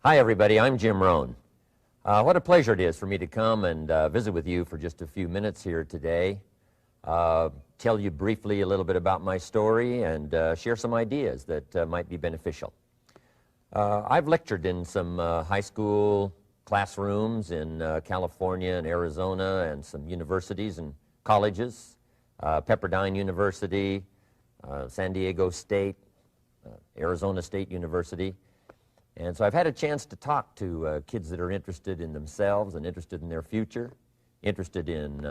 Hi, everybody. I'm Jim Rohn. What a pleasure it is for me to come and visit with you for just a few minutes here today. Tell you briefly a little bit about my story and share some ideas that might be beneficial. I've lectured in some high school classrooms in California and Arizona and some universities and colleges, Pepperdine University, San Diego State, Arizona State University. And so I've had a chance to talk to kids that are interested in themselves and interested in their future, interested in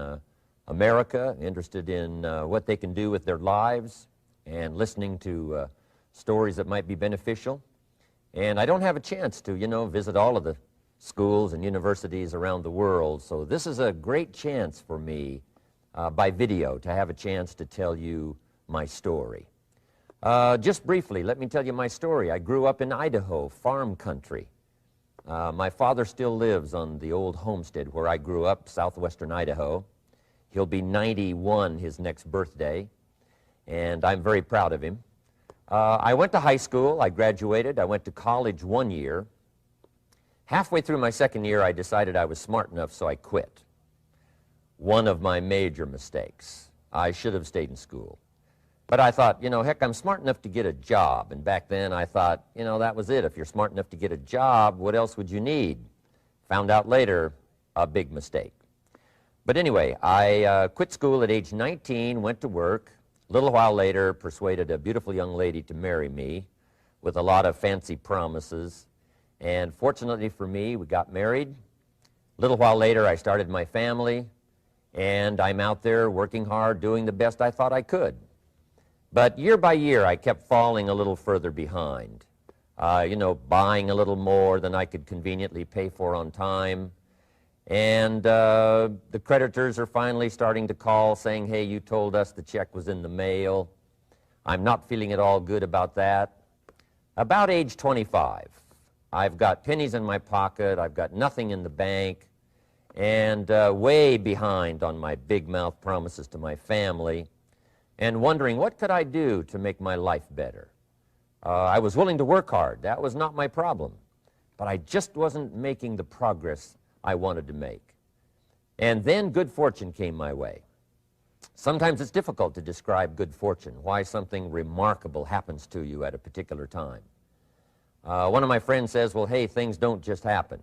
America, interested in what they can do with their lives, and listening to stories that might be beneficial. And I don't have a chance to, visit all of the schools and universities around the world, so this is a great chance for me by video to have a chance to tell you my story. Just briefly, let me tell you my story. I grew up in Idaho, farm country. My father still lives on the old homestead where I grew up, southwestern Idaho. He'll be 91 his next birthday, and I'm very proud of him. I went to high school. I graduated. I went to college 1 year. Halfway through my second year, I decided I was smart enough, so I quit. One of my major mistakes. I should have stayed in school. But I thought, heck, I'm smart enough to get a job. And back then I thought, that was it. If you're smart enough to get a job, what else would you need? Found out later, a big mistake. But anyway, I quit school at age 19, went to work. A little while later, persuaded a beautiful young lady to marry me with a lot of fancy promises. And fortunately for me, we got married. A little while later, I started my family. And I'm out there working hard, doing the best I thought I could. But year by year, I kept falling a little further behind, buying a little more than I could conveniently pay for on time. And the creditors are finally starting to call saying, hey, you told us the check was in the mail. I'm not feeling at all good about that. About age 25, I've got pennies in my pocket, I've got nothing in the bank, and way behind on my big mouth promises to my family, and wondering what could I do to make my life better. I was willing to work hard. That was not my problem. But I just wasn't making the progress I wanted to make. And then good fortune came my way. Sometimes it's difficult to describe good fortune, why something remarkable happens to you at a particular time. One of my friends says, well, hey, things don't just happen.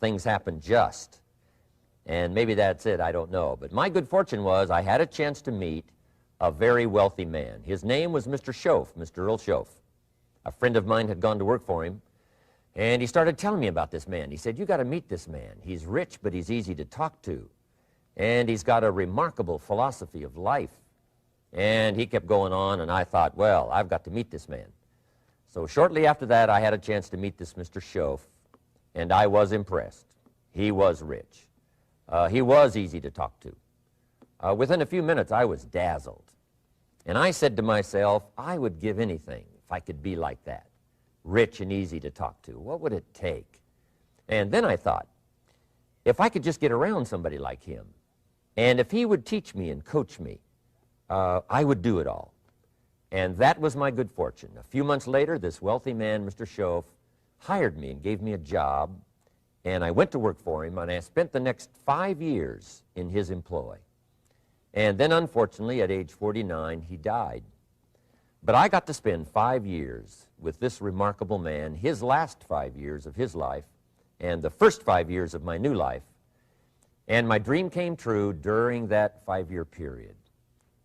Things happen just. And maybe that's it, I don't know. But my good fortune was I had a chance to meet a very wealthy man. His name was Mr. Schoaf, Mr. Earl Schoaf. A friend of mine had gone to work for him, and he started telling me about this man. He said, you got to meet this man. He's rich, but he's easy to talk to. And he's got a remarkable philosophy of life. And he kept going on, and I thought, well, I've got to meet this man. So shortly after that, I had a chance to meet this Mr. Schoaf, and I was impressed. He was rich. He was easy to talk to. Within a few minutes, I was dazzled. And I said to myself, I would give anything if I could be like that, rich and easy to talk to. What would it take? And then I thought, if I could just get around somebody like him, and if he would teach me and coach me, I would do it all. And that was my good fortune. A few months later, this wealthy man, Mr. Schoaf, hired me and gave me a job, and I went to work for him, and I spent the next 5 years in his employ. And then, unfortunately, at age 49, he died. But I got to spend 5 years with this remarkable man, his last 5 years of his life, and the first 5 years of my new life. And my dream came true during that 5-year period.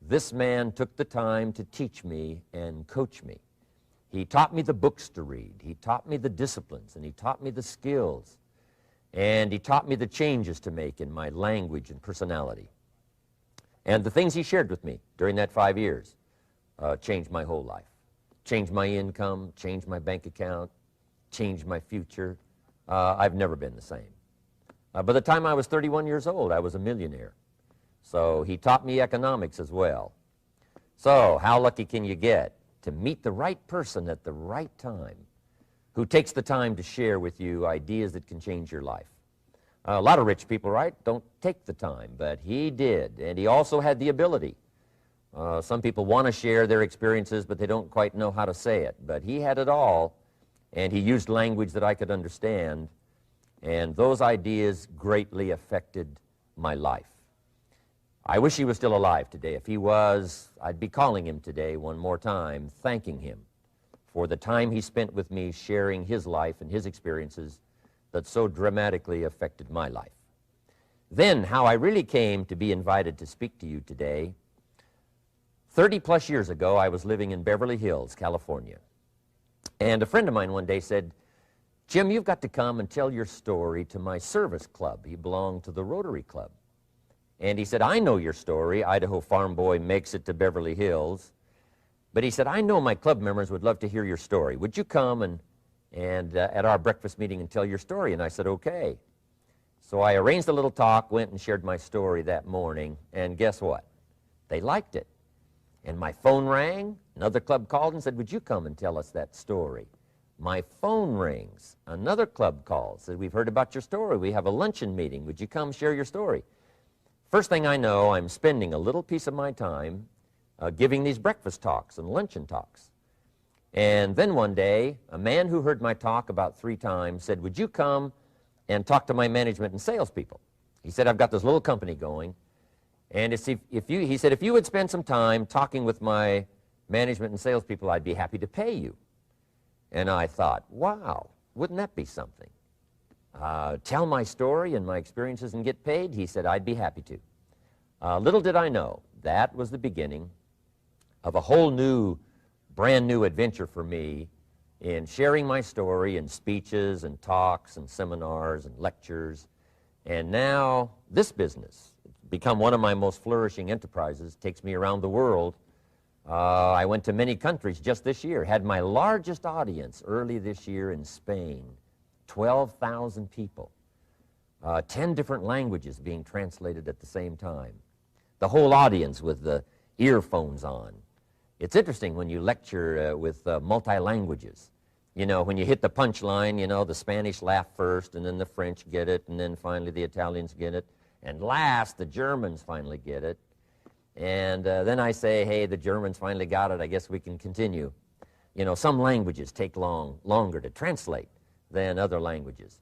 This man took the time to teach me and coach me. He taught me the books to read. He taught me the disciplines, and he taught me the skills. And he taught me the changes to make in my language and personality. And the things he shared with me during that 5 years changed my whole life. Changed my income, changed my bank account, changed my future. I've never been the same. By the time I was 31 years old, I was a millionaire. So he taught me economics as well. So how lucky can you get to meet the right person at the right time who takes the time to share with you ideas that can change your life? A lot of rich people, right, don't take the time, but he did, and he also had the ability. Some people want to share their experiences, but they don't quite know how to say it. But he had it all, and he used language that I could understand, and those ideas greatly affected my life. I wish he was still alive today. If he was, I'd be calling him today one more time, thanking him for the time he spent with me sharing his life and his experiences that so dramatically affected my life. Then, how I really came to be invited to speak to you today. 30-plus years ago, I was living in Beverly Hills, California. And a friend of mine one day said, "Jim, you've got to come and tell your story to my service club." He belonged to the Rotary Club. And he said, "I know your story. Idaho farm boy makes it to Beverly Hills." But he said, "I know my club members would love to hear your story. Would you come and at our breakfast meeting and tell your story?" And I said, "Okay." So I arranged a little talk, went and shared my story that morning, and guess what? They liked it. And my phone rang. Another club called and said, "Would you come and tell us that story?" My phone rings. Another club calls, said, "We've heard about your story. We have a luncheon meeting. Would you come share your story?" First thing I know, I'm spending a little piece of my time giving these breakfast talks and luncheon talks. And then one day, a man who heard my talk about 3 times said, "Would you come and talk to my management and salespeople?" He said, "I've got this little company going, and he said, if you would spend some time talking with my management and salespeople, I'd be happy to pay you." And I thought, wow, wouldn't that be something? Tell my story and my experiences and get paid? He said, "I'd be happy to." Little did I know, that was the beginning of a whole new, brand new adventure for me in sharing my story in speeches and talks and seminars and lectures. And now this business, it's become one of my most flourishing enterprises, takes me around the world. I went to many countries just this year, had my largest audience early this year in Spain, 12,000 people, 10 different languages being translated at the same time, the whole audience with the earphones on. It's interesting when you lecture with multi-languages. You know, when you hit the punchline, you know, the Spanish laugh first, and then the French get it, and then finally the Italians get it, and last the Germans finally get it. And then I say, "Hey, the Germans finally got it, I guess we can continue." You know, some languages take longer to translate than other languages.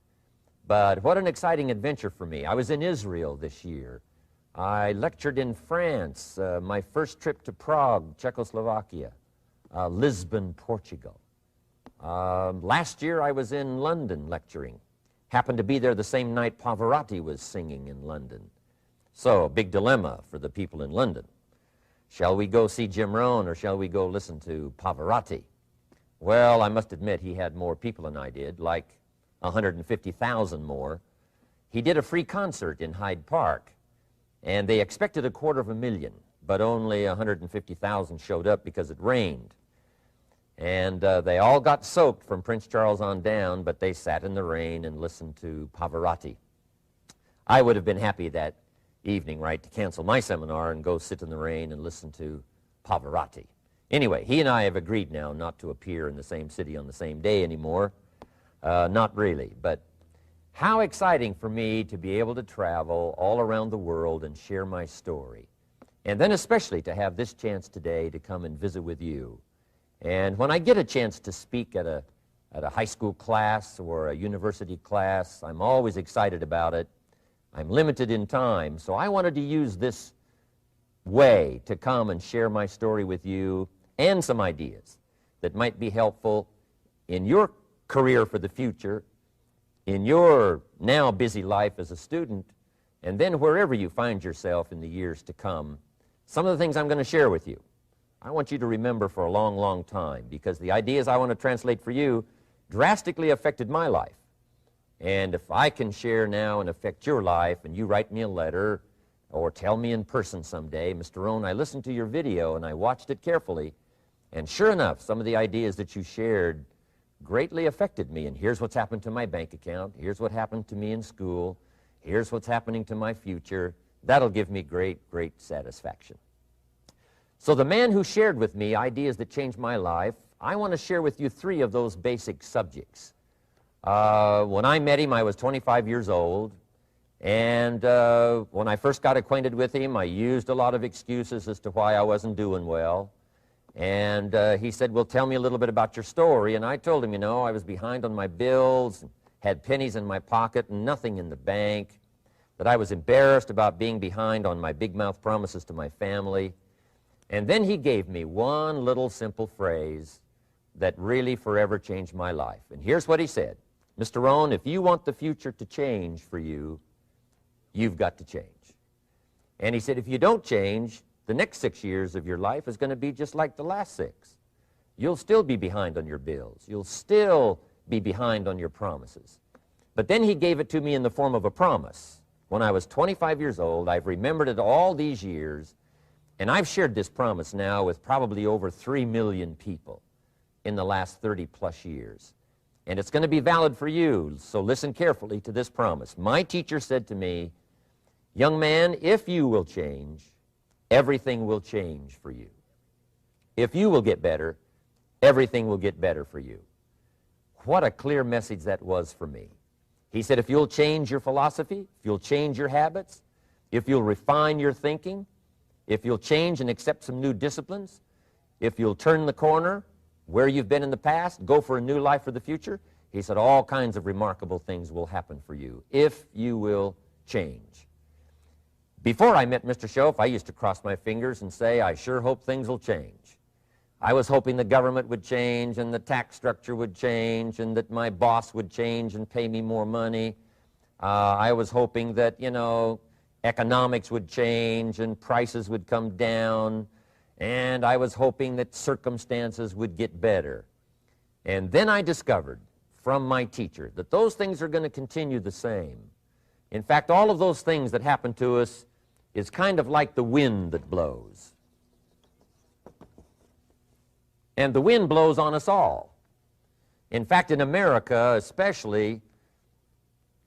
But what an exciting adventure for me. I was in Israel this year. I lectured in France, my first trip to Prague, Czechoslovakia, Lisbon, Portugal. Last year I was in London lecturing. Happened to be there the same night Pavarotti was singing in London. So, a big dilemma for the people in London. Shall we go see Jim Rohn or shall we go listen to Pavarotti? Well, I must admit he had more people than I did, like 150,000 more. He did a free concert in Hyde Park, and they expected 250,000, but only 150,000 showed up because it rained. And they all got soaked from Prince Charles on down, but they sat in the rain and listened to Pavarotti. I would have been happy that evening, right, to cancel my seminar and go sit in the rain and listen to Pavarotti. Anyway, he and I have agreed now not to appear in the same city on the same day anymore. Not really, but how exciting for me to be able to travel all around the world and share my story. And then especially to have this chance today to come and visit with you. And when I get a chance to speak at a high school class or a university class, I'm always excited about it. I'm limited in time, so I wanted to use this way to come and share my story with you and some ideas that might be helpful in your career for the future, in your now busy life as a student, and then wherever you find yourself in the years to come. Some of the things I'm going to share with you, I want you to remember for a long, long time, because the ideas I want to translate for you drastically affected my life. And if I can share now and affect your life, and you write me a letter or tell me in person someday, "Mr. Rohn, I listened to your video and I watched it carefully, and sure enough, some of the ideas that you shared greatly affected me, and here's what's happened to my bank account, here's what happened to me in school, here's what's happening to my future," that'll give me great, great satisfaction. So the man who shared with me ideas that changed my life, I want to share with you 3 of those basic subjects. When I met him, I was 25 years old, and when I first got acquainted with him, I used a lot of excuses as to why I wasn't doing well. And he said, well, tell me a little bit about your story. And I told him, you know, I was behind on my bills, had pennies in my pocket and nothing in the bank, that I was embarrassed about being behind on my big mouth promises to my family. And then he gave me one little simple phrase that really forever changed my life. And here's what he said: Mr. Rohn, if you want the future to change for you, you've got to change. And he said, if you don't change, the next 6 years of your life is going to be just like the last 6. You'll still be behind on your bills. You'll still be behind on your promises. But then he gave it to me in the form of a promise. When I was 25 years old, I've remembered it all these years, and I've shared this promise now with probably over 3 million people in the last 30-plus years. And it's going to be valid for you, so listen carefully to this promise. My teacher said to me, young man, if you will change, everything will change for you. If you will get better, everything will get better for you. What a clear message that was for me. He said, if you'll change your philosophy, if you'll change your habits, if you'll refine your thinking, if you'll change and accept some new disciplines, if you'll turn the corner where you've been in the past, go for a new life for the future, he said all kinds of remarkable things will happen for you if you will change. Before I met Mr. Shoaff, I used to cross my fingers and say, I sure hope things will change. I was hoping the government would change and the tax structure would change and that my boss would change and pay me more money. I was hoping that, you know, economics would change and prices would come down, and I was hoping that circumstances would get better. And then I discovered from my teacher that those things are going to continue the same. In fact, all of those things that happen to us is kind of like the wind that blows. And the wind blows on us all. In fact, in America especially,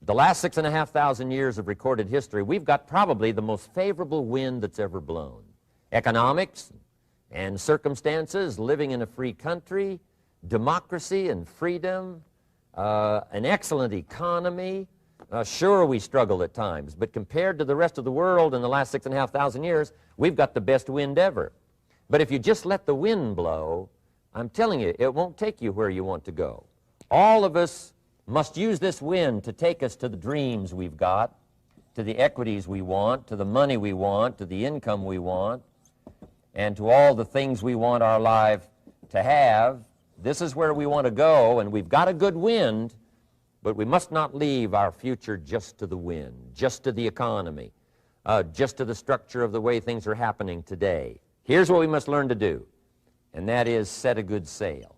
the last 6,500 years of recorded history, we've got probably the most favorable wind that's ever blown. Economics and circumstances, living in a free country, democracy and freedom, an excellent economy. Sure, we struggle at times, but compared to the rest of the world in the last 6,500 years, we've got the best wind ever. But if you just let the wind blow, I'm telling you, it won't take you where you want to go. All of us must use this wind to take us to the dreams we've got, to the equities we want, to the money we want, to the income we want, and to all the things we want our life to have. This is where we want to go, and we've got a good wind, but we must not leave our future just to the wind, just to the economy, just to the structure of the way things are happening today. Here's what we must learn to do, and that is set a good sail.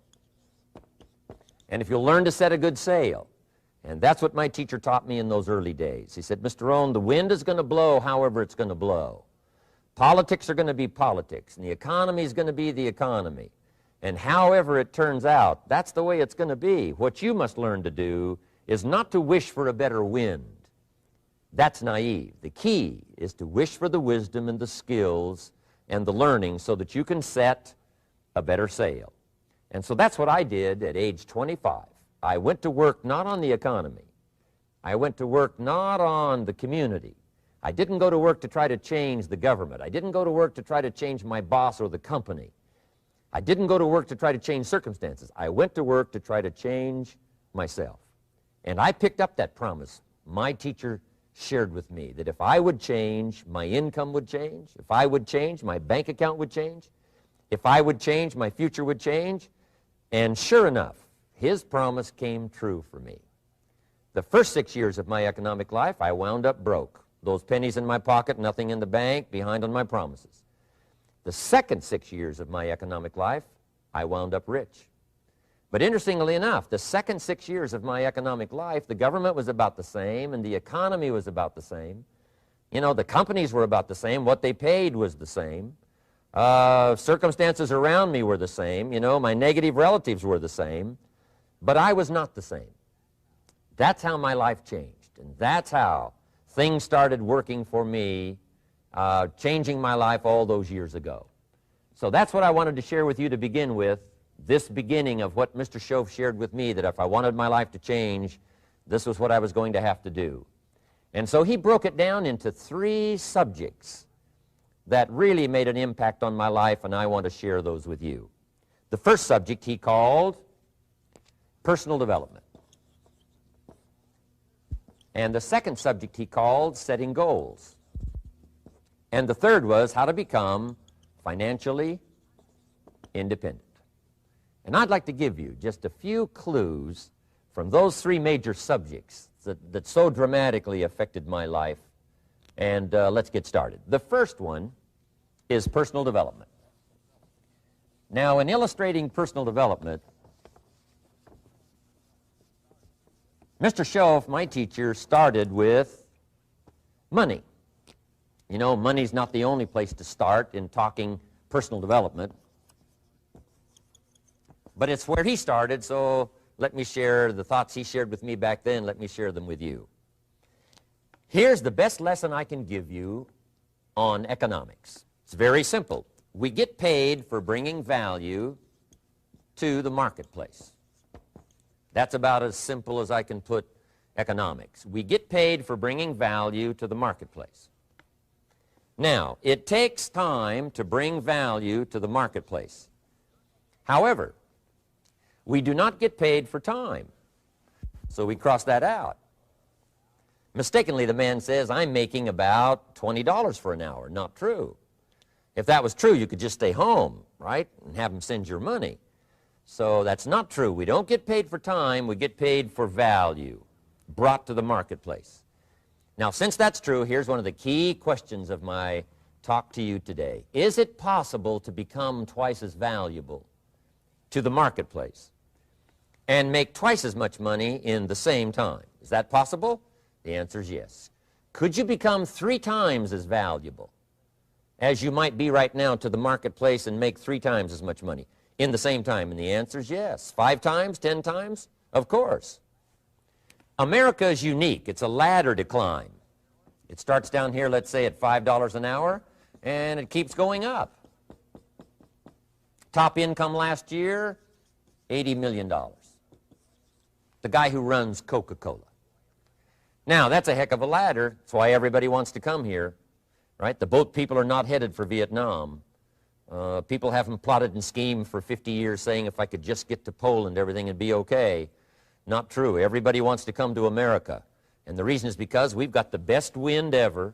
And if you'll learn to set a good sail, and that's what my teacher taught me in those early days. He said, Mr. Rohn, the wind is going to blow however it's going to blow. Politics are going to be politics, and the economy is going to be the economy. And however it turns out, that's the way it's going to be. What you must learn to do is not to wish for a better wind. That's naive. The key is to wish for the wisdom and the skills and the learning so that you can set a better sail. And so that's what I did at age 25. I went to work not on the economy. I went to work not on the community. I didn't go to work to try to change the government. I didn't go to work to try to change my boss or the company. I didn't go to work to try to change circumstances. I went to work to try to change myself. And I picked up that promise my teacher shared with me, that if I would change, my income would change. If I would change, my bank account would change. If I would change, my future would change. And sure enough, his promise came true for me. The first 6 years of my economic life, I wound up broke. Those pennies in my pocket, nothing in the bank, behind on my promises. The second 6 years of my economic life, I wound up rich. But interestingly enough, the second 6 years of my economic life, the government was about the same and the economy was about the same. You know, the companies were about the same. What they paid was the same. Circumstances around me were the same. You know, my negative relatives were the same. But I was not the same. That's how my life changed. And that's how things started working for me, changing my life all those years ago. So that's what I wanted to share with you to begin with, this beginning of what Mr. Shoaff shared with me, that if I wanted my life to change, this was what I was going to have to do. And so he broke it down into 3 subjects that really made an impact on my life, and I want to share those with you. The first subject he called personal development. And the second subject he called setting goals. And the third was how to become financially independent. And I'd like to give you just a few clues from those three major subjects that so dramatically affected my life. And let's get started. The first one is personal development. Now, in illustrating personal development, Mr. Schoaf, my teacher, started with money. You know, money's not the only place to start in talking personal development, but it's where he started, so let me share the thoughts he shared with me back then. Let me share them with you. Here's the best lesson I can give you on economics. It's very simple. We get paid for bringing value to the marketplace. That's about as simple as I can put economics. We get paid for bringing value to the marketplace. Now, it takes time to bring value to the marketplace. However, we do not get paid for time, so we cross that out. Mistakenly, the man says, I'm making about $20 for an hour. Not true. If that was true, you could just stay home, right, and have them send your money. So that's not true. We don't get paid for time. We get paid for value brought to the marketplace. Now, since that's true, here's one of the key questions of my talk to you today. Is it possible to become twice as valuable to the marketplace and make twice as much money in the same time? Is that possible? The answer is yes. Could you become 3 times as valuable as you might be right now to the marketplace and make 3 times as much money in the same time? And the answer is yes. 5 times, 10 times? Of course. America is unique. It's a ladder to climb. It starts down here, let's say, at $5 an hour, and it keeps going up. Top income last year, $80 million. The guy who runs Coca-Cola. Now, that's a heck of a ladder. That's why everybody wants to come here, right? The boat people are not headed for Vietnam. People haven't plotted and schemed for 50 years saying if I could just get to Poland, everything would be okay. Not true. Everybody wants to come to America. And the reason is because we've got the best wind ever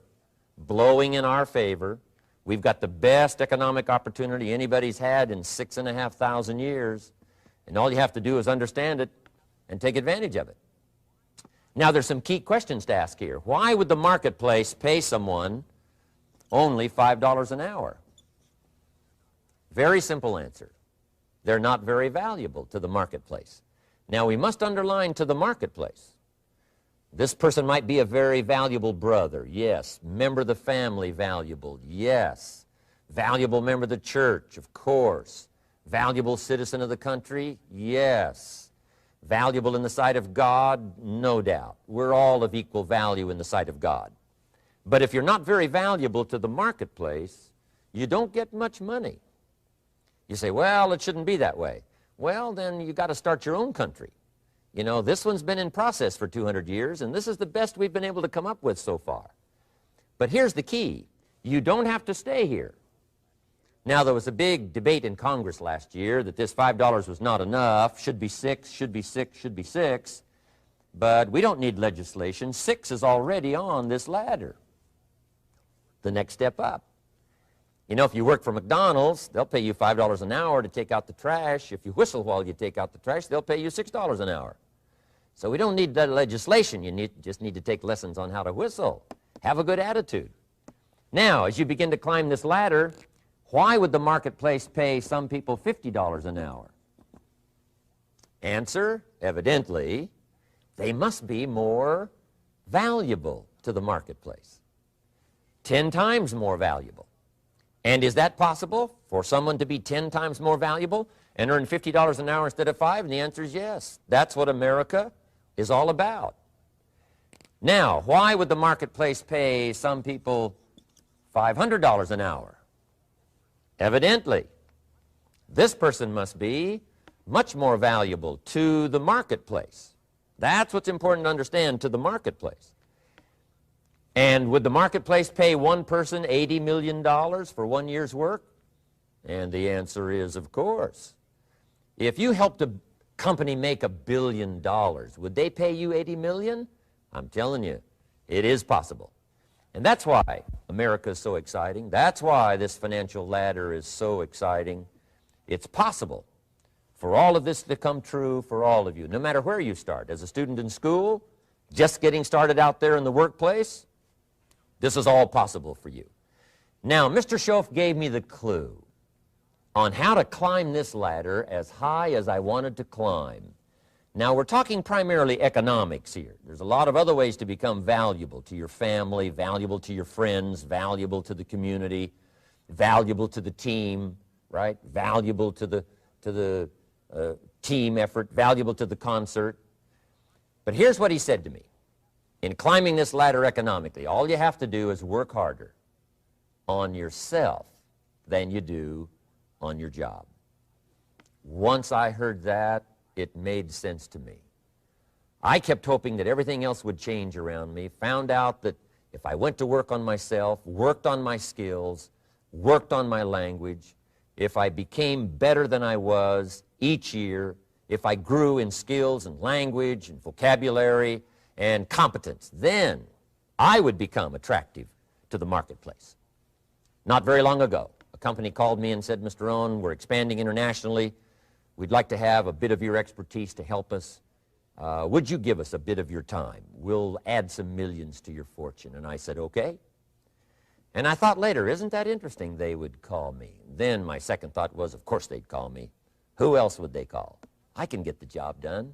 blowing in our favor. We've got the best economic opportunity anybody's had in 6,500 years. And all you have to do is understand it and take advantage of it. Now, there's some key questions to ask here. Why would the marketplace pay someone only $5 an hour? Very simple answer. They're not very valuable to the marketplace. Now, we must underline to the marketplace. This person might be a very valuable brother, yes. Member of the family, valuable, yes. Valuable member of the church, of course. Valuable citizen of the country, yes. Valuable in the sight of God, no doubt. We're all of equal value in the sight of God. But if you're not very valuable to the marketplace, you don't get much money. You say, well, it shouldn't be that way. Well, then you got to start your own country. You know, this one's been in process for 200 years, and this is the best we've been able to come up with so far. But here's the key. You don't have to stay here. Now, there was a big debate in Congress last year that this $5 was not enough, should be 6, should be 6, should be 6. But we don't need legislation. 6 is already on this ladder. The next step up. You know, if you work for McDonald's, they'll pay you $5 an hour to take out the trash. If you whistle while you take out the trash, they'll pay you $6 an hour. So we don't need legislation. You just need to take lessons on how to whistle. Have a good attitude. Now, as you begin to climb this ladder, why would the marketplace pay some people $50 an hour? Answer, evidently, they must be more valuable to the marketplace. 10 times more valuable. And is that possible for someone to be 10 times more valuable and earn $50 an hour instead of 5? And the answer is yes. That's what America is all about. Now, why would the marketplace pay some people $500 an hour? Evidently, this person must be much more valuable to the marketplace. That's what's important to understand, to the marketplace. And would the marketplace pay one person $80 million for 1 year's work? And the answer is, of course. If you helped a company make $1 billion, would they pay you $80 million? I'm telling you, it is possible. And that's why America is so exciting. That's why this financial ladder is so exciting. It's possible for all of this to come true for all of you, no matter where you start. As a student in school, just getting started out there in the workplace, this is all possible for you. Now, Mr. Schoaf gave me the clue on how to climb this ladder as high as I wanted to climb. Now, we're talking primarily economics here. There's a lot of other ways to become valuable to your family, valuable to your friends, valuable to the community, valuable to the team, right? Valuable to the team effort, valuable to the concert. But here's what he said to me. In climbing this ladder economically, all you have to do is work harder on yourself than you do on your job. Once I heard that, it made sense to me. I kept hoping that everything else would change around me, found out that if I went to work on myself, worked on my skills, worked on my language, if I became better than I was each year, if I grew in skills and language and vocabulary and competence, then I would become attractive to the marketplace. Not very long ago, a company called me and said, Mr. Rohn, we're expanding internationally. We'd like to have a bit of your expertise to help us. Would you give us a bit of your time? We'll add some millions to your fortune. And I said, okay. And I thought later, isn't that interesting? They would call me. Then my second thought was, of course they'd call me. Who else would they call? I can get the job done.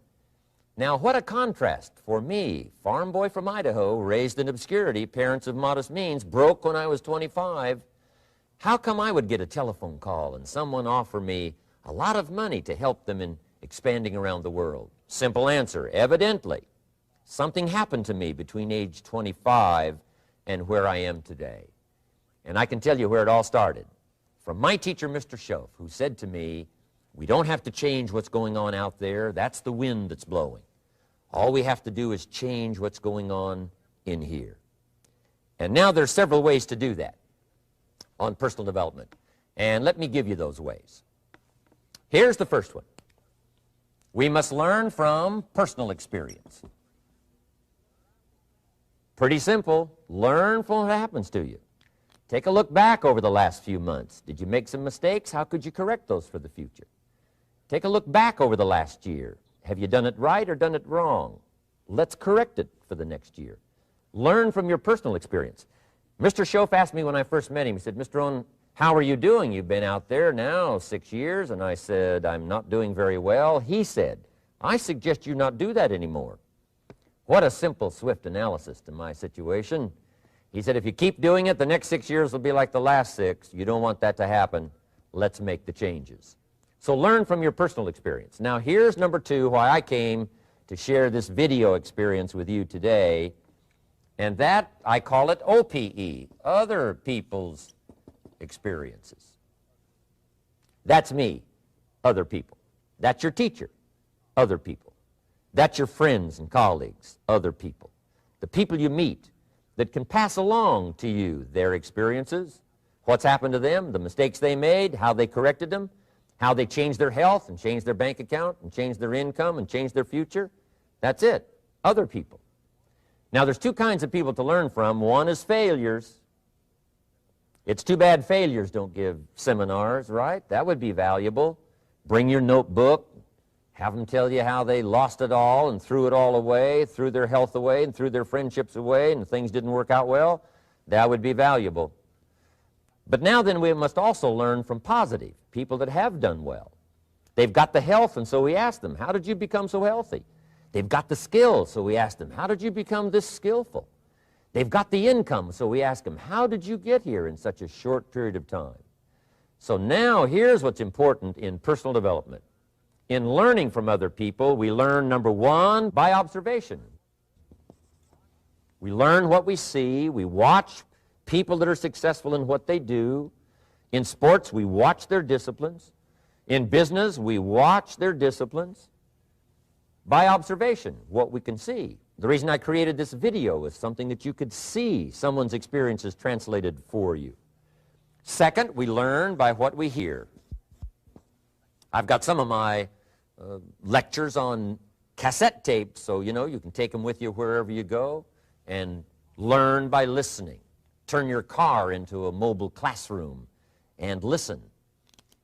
Now, what a contrast for me, farm boy from Idaho, raised in obscurity, parents of modest means, broke when I was 25. How come I would get a telephone call and someone offer me a lot of money to help them in expanding around the world? Simple answer, evidently. Something happened to me between age 25 and where I am today. And I can tell you where it all started. From my teacher, Mr. Schoaf, who said to me, we don't have to change what's going on out there. That's the wind that's blowing. All we have to do is change what's going on in here. And now there's several ways to do that on personal development. And let me give you those ways. Here's the first one. We must learn from personal experience. Pretty simple. Learn from what happens to you. Take a look back over the last few months. Did you make some mistakes? How could you correct those for the future? Take a look back over the last year. Have you done it right or done it wrong? Let's correct it for the next year. Learn from your personal experience. Mr. Schoaf asked me when I first met him, he said, Mr. Rohn, how are you doing? You've been out there now 6 years. And I said, I'm not doing very well. He said, I suggest you not do that anymore. What a simple, swift analysis to my situation. He said, if you keep doing it, the next 6 years will be like the last 6. You don't want that to happen. Let's make the changes. So learn from your personal experience. Now here's number 2, why I came to share this video experience with you today. And that, I call it OPE, other people's experiences. That's me, other people. That's your teacher, other people. That's your friends and colleagues, other people. The people you meet that can pass along to you their experiences, what's happened to them, the mistakes they made, how they corrected them, how they changed their health and changed their bank account and changed their income and changed their future. That's it, other people. Now, there's 2 kinds of people to learn from. One is failures. It's too bad failures don't give seminars, right? That would be valuable. Bring your notebook, have them tell you how they lost it all and threw it all away, threw their health away and threw their friendships away and things didn't work out well. That would be valuable. But now then we must also learn from positive, people that have done well. They've got the health, and so we ask them, how did you become so healthy? They've got the skills, so we ask them, how did you become this skillful? They've got the income, so we ask them, how did you get here in such a short period of time? So now here's what's important in personal development. In learning from other people, we learn, number 1, by observation. We learn what we see. We watch people that are successful in what they do. In sports, we watch their disciplines. In business, we watch their disciplines. By observation, what we can see, The reason I created this video is something that you could see someone's experiences translated for you. Second, we learn by what we hear. I've got some of my lectures on cassette tapes, so you can take them with you wherever you go and learn by listening. Turn your car into a mobile classroom and listen.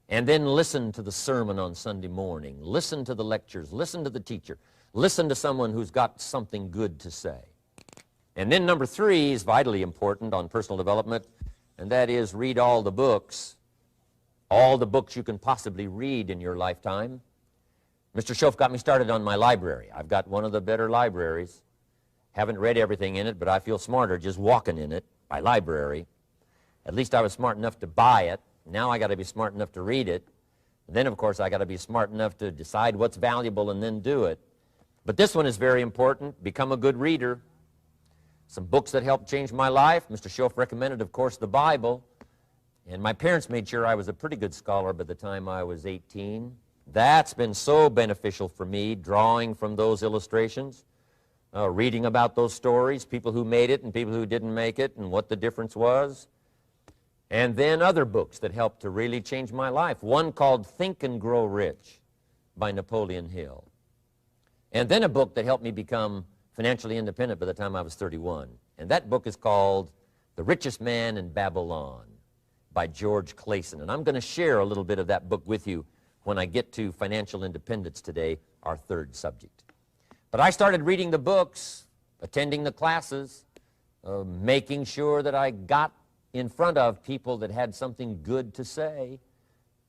And then listen to the sermon on Sunday morning. Listen to the lectures. Listen to the teacher. Listen to someone who's got something good to say. And then number 3 is vitally important on personal development, and that is read all the books you can possibly read in your lifetime. Mr. Schoaf got me started on my library. I've got one of the better libraries. Haven't read everything in it, but I feel smarter just walking in it, my library. At least I was smart enough to buy it. Now I got to be smart enough to read it. And then, of course, I got to be smart enough to decide what's valuable and then do it. But this one is very important. Become a good reader. Some books that helped change my life. Mr. Schoaf recommended, of course, the Bible. And my parents made sure I was a pretty good scholar by the time I was 18. That's been so beneficial for me, drawing from those illustrations, reading about those stories, people who made it and people who didn't make it, and what the difference was. And then other books that helped to really change my life. One called Think and Grow Rich by Napoleon Hill. And then a book that helped me become financially independent by the time I was 31. And that book is called The Richest Man in Babylon by George Clason. And I'm going to share a little bit of that book with you when I get to financial independence today, our 3rd subject. But I started reading the books, attending the classes, making sure that I got in front of people that had something good to say.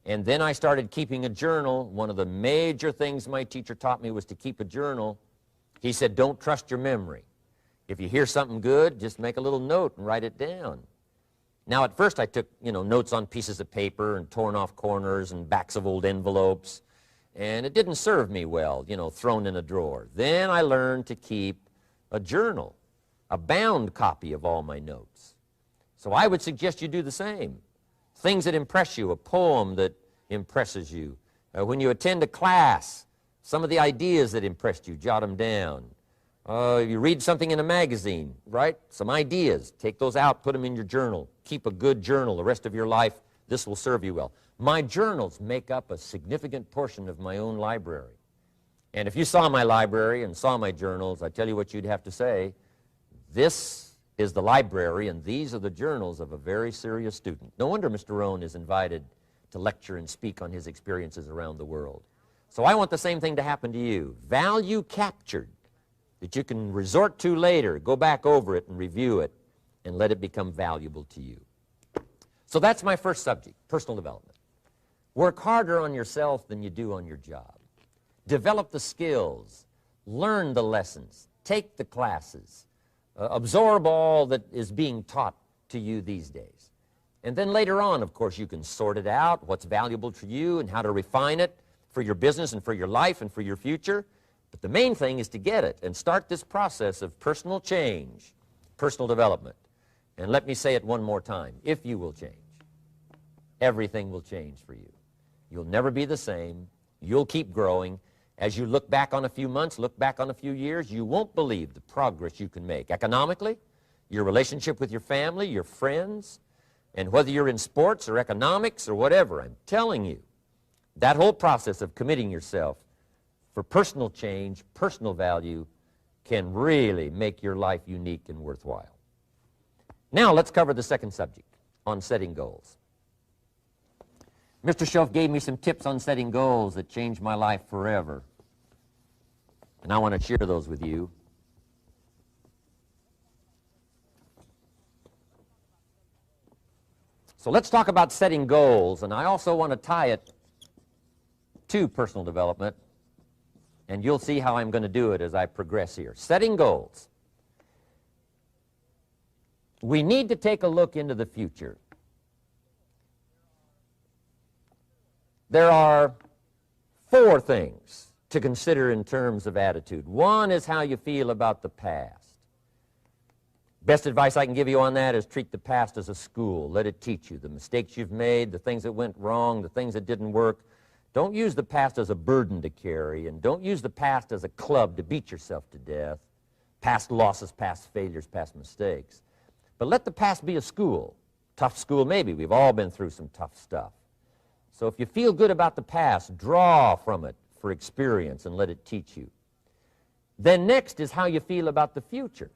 And then I started keeping a journal. One of the major things my teacher taught me was to keep a journal. He said, don't trust your memory. If you hear something good, just make a little note and write it down. Now, at first I took, notes on pieces of paper and torn off corners and backs of old envelopes. And it didn't serve me well, thrown in a drawer. Then I learned to keep a journal, a bound copy of all my notes. So I would suggest you do the same. Things that impress you, a poem that impresses you. When you attend a class, some of the ideas that impressed you, jot them down. You read something in a magazine, right? Some ideas. Take those out, put them in your journal. Keep a good journal the rest of your life. This will serve you well. My journals make up a significant portion of my own library. And if you saw my library and saw my journals, I tell you what you'd have to say. This is the library, and these are the journals of a very serious student. No wonder Mr. Rohn is invited to lecture and speak on his experiences around the world. So I want the same thing to happen to you. Value captured that you can resort to later, go back over it and review it, and let it become valuable to you. So that's my first subject, personal development. Work harder on yourself than you do on your job. Develop the skills, learn the lessons, take the classes, absorb all that is being taught to you these days. And then later on, of course, you can sort it out, what's valuable to you and how to refine it for your business and for your life and for your future. But the main thing is to get it and start this process of personal change, personal development. And let me say it one more time. If you will change, everything will change for you. You'll never be the same. You'll keep growing. As you look back on a few months, look back on a few years, you won't believe the progress you can make economically, your relationship with your family, your friends, and whether you're in sports or economics or whatever. I'm telling you, that whole process of committing yourself for personal change, personal value, can really make your life unique and worthwhile. Now let's cover the 2nd subject, on setting goals. Mr. Schoaf gave me some tips on setting goals that changed my life forever. And I want to share those with you. So let's talk about setting goals, and I also want to tie it to personal development, and you'll see how I'm going to do it as I progress here. Setting goals. We need to take a look into the future. There are 4 things to consider in terms of attitude. One is how you feel about the past. Best advice I can give you on that is treat the past as a school. Let it teach you the mistakes you've made, the things that went wrong, the things that didn't work. Don't use the past as a burden to carry, and don't use the past as a club to beat yourself to death. past losses, past failures, past mistakes. But let the past be a school. Tough school maybe. We've all been through some tough stuff. So if you feel good about the past, draw from it for experience and let it teach you. Then next is how you feel about the future.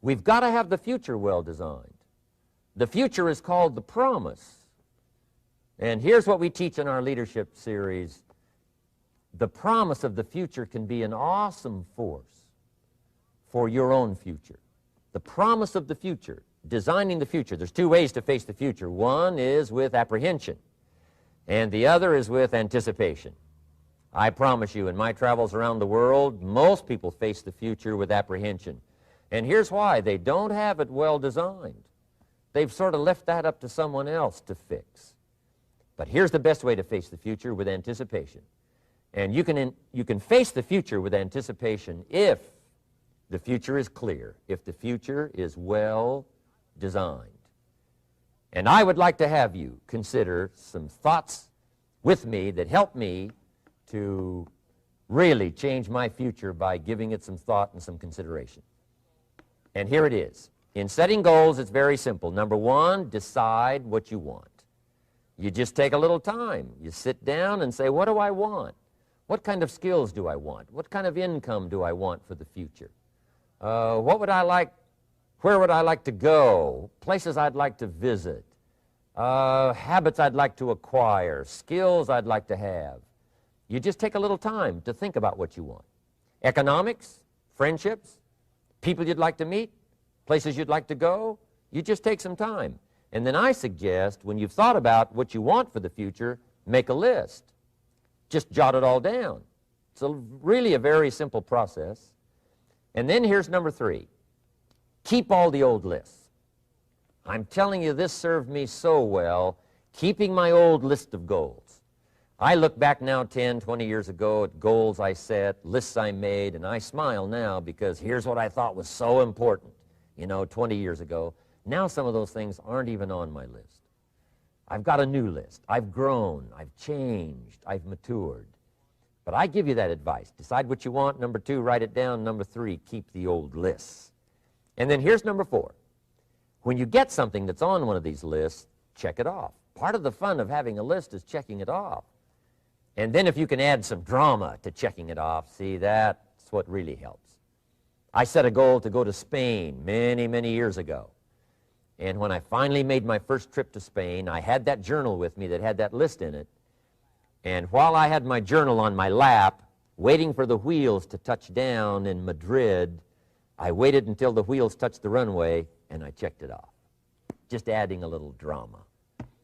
We've got to have the future well designed. The future is called the promise. And here's what we teach in our leadership series. The promise of the future can be an awesome force for your own future. The promise of the future, designing the future. There's two ways to face the future. One is with apprehension, and the other is with anticipation. I promise you, in my travels around the world, most people face the future with apprehension. And here's why. They don't have it well designed. They've sort of left that up to someone else to fix. But here's the best way to face the future, with anticipation. And you can face the future with anticipation if the future is clear, if the future is well designed. And I would like to have you consider some thoughts with me that help me to really change my future by giving it some thought and some consideration. And here it is. In setting goals, it's very simple. Number one, decide what you want. You just take a little time. You sit down and say, what do I want? What kind of skills do I want? What kind of income do I want for the future? What would I like? Where would I like to go? Places I'd like to visit. Habits I'd like to acquire. Skills I'd like to have. You just take a little time to think about what you want. Economics, friendships, people you'd like to meet, places you'd like to go. You just take some time. And then I suggest, when you've thought about what you want for the future, make a list. Just jot it all down. It's really a very simple process. And then here's number three. Keep all the old lists. I'm telling you, this served me so well, keeping my old list of goals. I look back now 10, 20 years ago at goals I set, lists I made, and I smile now because here's what I thought was so important, 20 years ago. Now some of those things aren't even on my list. I've got a new list. I've grown. I've changed. I've matured. But I give you that advice. Decide what you want. Number two, write it down. Number three, keep the old lists. And then here's number four. When you get something that's on one of these lists, check it off. Part of the fun of having a list is checking it off. And then if you can add some drama to checking it off, see, that's what really helps. I set a goal to go to Spain many, many years ago. And when I finally made my first trip to Spain, I had that journal with me that had that list in it. And while I had my journal on my lap, waiting for the wheels to touch down in Madrid, I waited until the wheels touched the runway, and I checked it off. Just adding a little drama.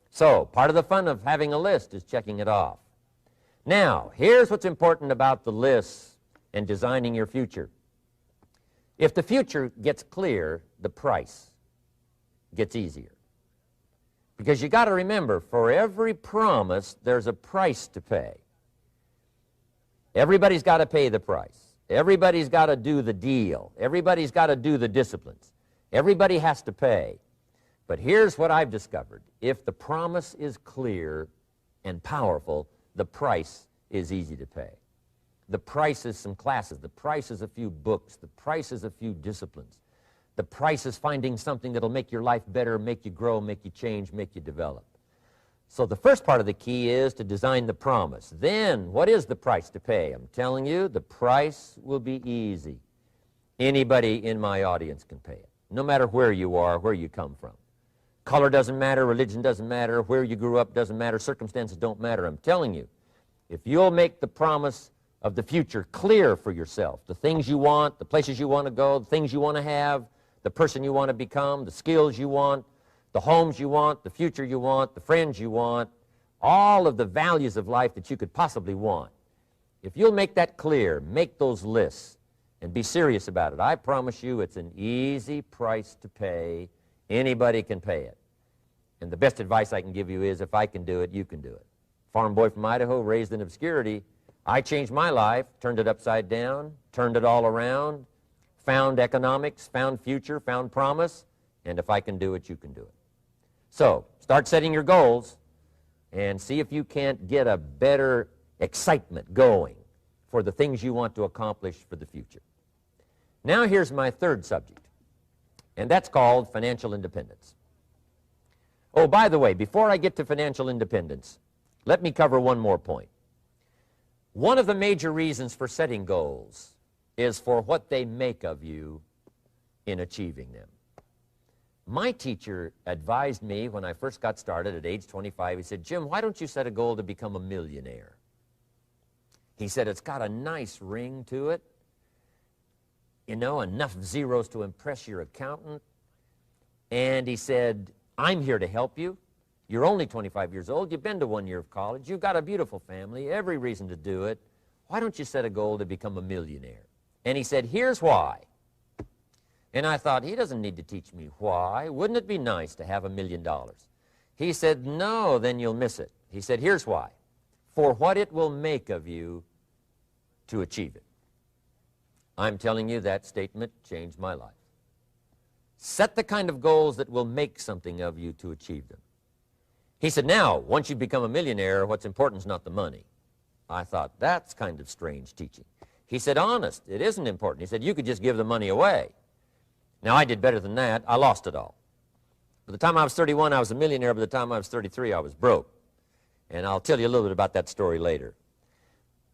So, part of the fun of having a list is checking it off. Now, here's what's important about the lists and designing your future. If the future gets clear, the price gets easier. Because you got to remember, for every promise, there's a price to pay. Everybody's got to pay the price. Everybody's got to do the deal. Everybody's got to do the disciplines. Everybody has to pay. But here's what I've discovered. If the promise is clear and powerful, the price is easy to pay. The price is some classes. The price is a few books. The price is a few disciplines. The price is finding something that'll make your life better, make you grow, make you change, make you develop. So the first part of the key is to design the promise. Then, what is the price to pay? I'm telling you, the price will be easy. Anybody in my audience can pay it, no matter where you are, where you come from. Color doesn't matter, religion doesn't matter, where you grew up doesn't matter, circumstances don't matter. I'm telling you, if you'll make the promise of the future clear for yourself, the things you want, the places you want to go, the things you want to have, the person you want to become, the skills you want, the homes you want, the future you want, the friends you want, all of the values of life that you could possibly want. If you'll make that clear, make those lists, and be serious about it, I promise you it's an easy price to pay. Anybody can pay it. And the best advice I can give you is, if I can do it, you can do it. Farm boy from Idaho, raised in obscurity, I changed my life, turned it upside down, turned it all around, found economics, found future, found promise, and if I can do it, you can do it. So, start setting your goals and see if you can't get a better excitement going for the things you want to accomplish for the future. Now here's my third subject, and that's called financial independence. Oh, by the way, before I get to financial independence, let me cover one more point. One of the major reasons for setting goals is for what they make of you in achieving them. My teacher advised me when I first got started at age 25, he said, Jim, why don't you set a goal to become a millionaire? He said, it's got a nice ring to it, you know, enough zeros to impress your accountant. And he said, I'm here to help you. You're only 25 years old. You've been to 1 year of college. You've got a beautiful family, every reason to do it. Why don't you set a goal to become a millionaire? And he said, here's why. And I thought, he doesn't need to teach me why. Wouldn't it be nice to have $1 million? He said, no, then you'll miss it. He said, here's why. For what it will make of you to achieve it. I'm telling you, that statement changed my life. Set the kind of goals that will make something of you to achieve them. He said, now, once you become a millionaire, what's important is not the money. I thought, that's kind of strange teaching. He said, honest, it isn't important. He said, you could just give the money away. Now, I did better than that. I lost it all. By the time I was 31, I was a millionaire. By the time I was 33, I was broke. And I'll tell you a little bit about that story later.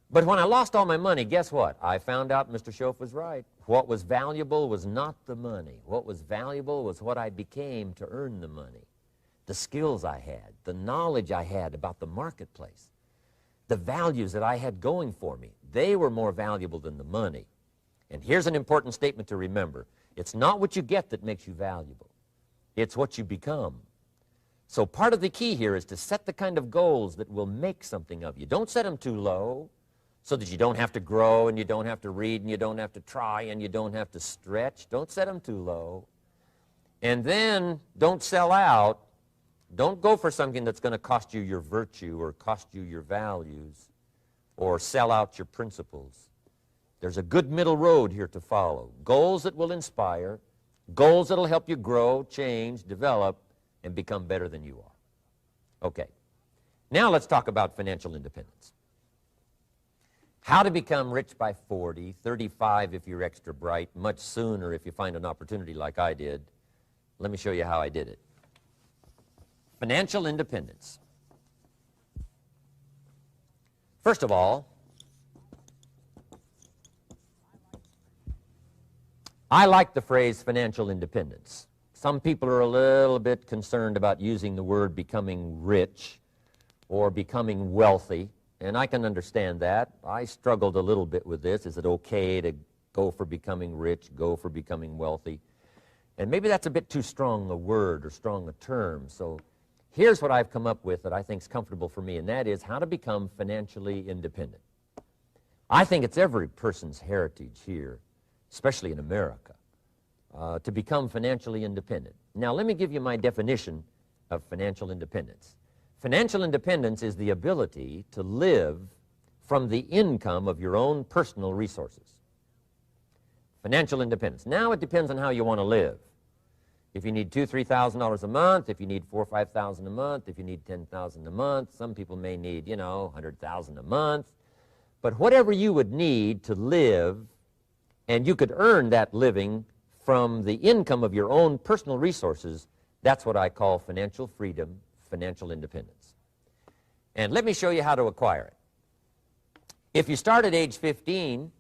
But when I lost all my money, guess what? I found out Mr. Schoaf was right. What was valuable was not the money. What was valuable was what I became to earn the money. The skills I had, the knowledge I had about the marketplace, the values that I had going for me. They were more valuable than the money. And here's an important statement to remember. It's not what you get that makes you valuable. It's what you become. So part of the key here is to set the kind of goals that will make something of you. Don't set them too low so that you don't have to grow and you don't have to read and you don't have to try and you don't have to stretch. Don't set them too low. And then don't sell out. Don't go for something that's going to cost you your virtue or cost you your values or sell out your principles. There's a good middle road here to follow. Goals that will inspire, goals that will help you grow, change, develop, and become better than you are. Okay. Now let's talk about financial independence. How to become rich by 40, 35 if you're extra bright, much sooner if you find an opportunity like I did. Let me show you how I did it. Financial independence. First of all, I like the phrase financial independence. Some people are a little bit concerned about using the word becoming rich or becoming wealthy, and I can understand that. I struggled a little bit with this. Is it okay to go for becoming rich, go for becoming wealthy? And maybe that's a bit too strong a word or strong a term. So here's what I've come up with that I think is comfortable for me, and that is how to become financially independent. I think it's every person's heritage here, especially in America, to become financially independent. Now, let me give you my definition of financial independence. Financial independence is the ability to live from the income of your own personal resources. Financial independence. Now, it depends on how you want to live. If you need $2,000, $3,000 a month, if you need $4,000 or $5,000 a month, if you need $10,000 a month, some people may need, you know, $100,000 a month. But whatever you would need to live, and you could earn that living from the income of your own personal resources, that's what I call financial freedom, financial independence. And let me show you how to acquire it. If you start at age 15,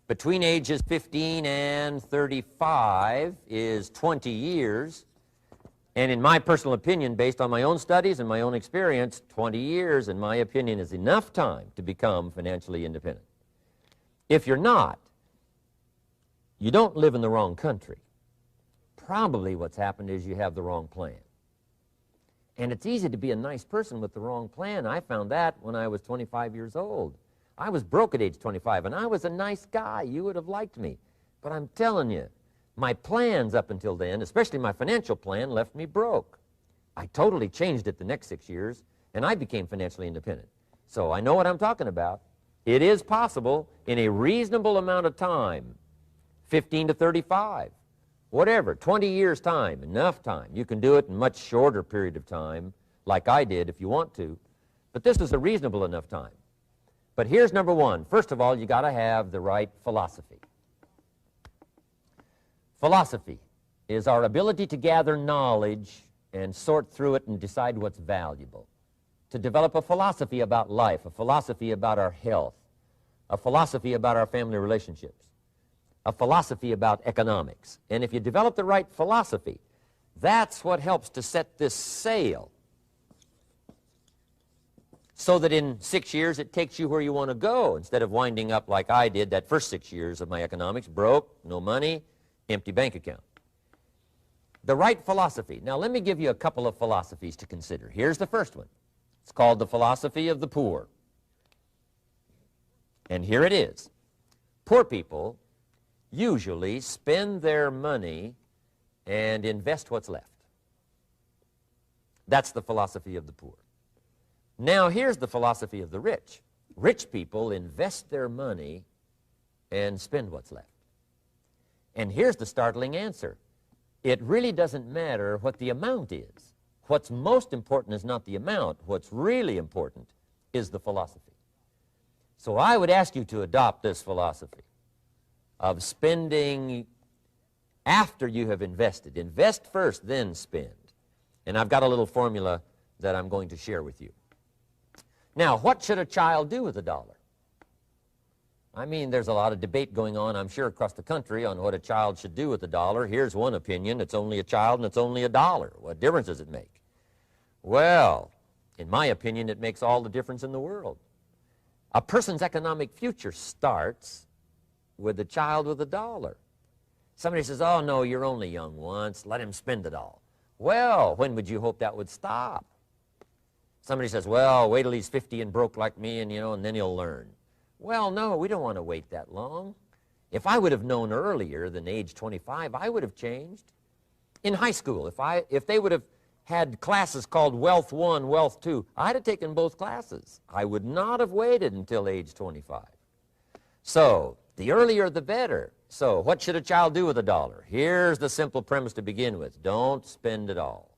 between ages 15 and 35 is 20 years, and in my personal opinion, based on my own studies and my own experience, 20 years, in my opinion, is enough time to become financially independent. If you're not, you don't live in the wrong country. Probably what's happened is you have the wrong plan. And it's easy to be a nice person with the wrong plan. I found that when I was 25 years old. I was broke at age 25, and I was a nice guy. You would have liked me. But I'm telling you, my plans up until then, especially my financial plan, left me broke. I totally changed it the next 6 years, and I became financially independent. So I know what I'm talking about. It is possible in a reasonable amount of time, 15 to 35, whatever, 20 years' time, enough time. You can do it in a much shorter period of time, like I did if you want to. But this is a reasonable enough time. But here's number one. First of all, you got to have the right philosophy. Philosophy is our ability to gather knowledge and sort through it and decide what's valuable. To develop a philosophy about life, a philosophy about our health, a philosophy about our family relationships, a philosophy about economics. And if you develop the right philosophy, that's what helps to set this sail so that in 6 years it takes you where you want to go instead of winding up like I did that first 6 years of my economics, broke, no money, empty bank account. The right philosophy. Now let me give you a couple of philosophies to consider. Here's the first one. It's called the philosophy of the poor. And here it is. Poor people usually spend their money and invest what's left. That's the philosophy of the poor. Now here's the philosophy of the rich. Rich people invest their money and spend what's left. And here's the startling answer. It really doesn't matter what the amount is. What's most important is not the amount. What's really important is the philosophy. So I would ask you to adopt this philosophy of spending after you have invested. Invest first, then spend. And I've got a little formula that I'm going to share with you. Now, what should a child do with a dollar? I mean, there's a lot of debate going on, I'm sure, across the country on what a child should do with a dollar. Here's one opinion. It's only a child and it's only a dollar. What difference does it make? Well, in my opinion, it makes all the difference in the world. A person's economic future starts with a child with a dollar. Somebody says, oh, no, you're only young once. Let him spend it all. Well, when would you hope that would stop? Somebody says, well, wait till he's 50 and broke like me and, and then he'll learn. Well, no, we don't want to wait that long. If I would have known earlier than age 25, I would have changed. In high school, if they would have had classes called Wealth 1, Wealth 2, I'd have taken both classes. I would not have waited until age 25. So, the earlier the better. So, what should a child do with a dollar? Here's the simple premise to begin with. Don't spend it all.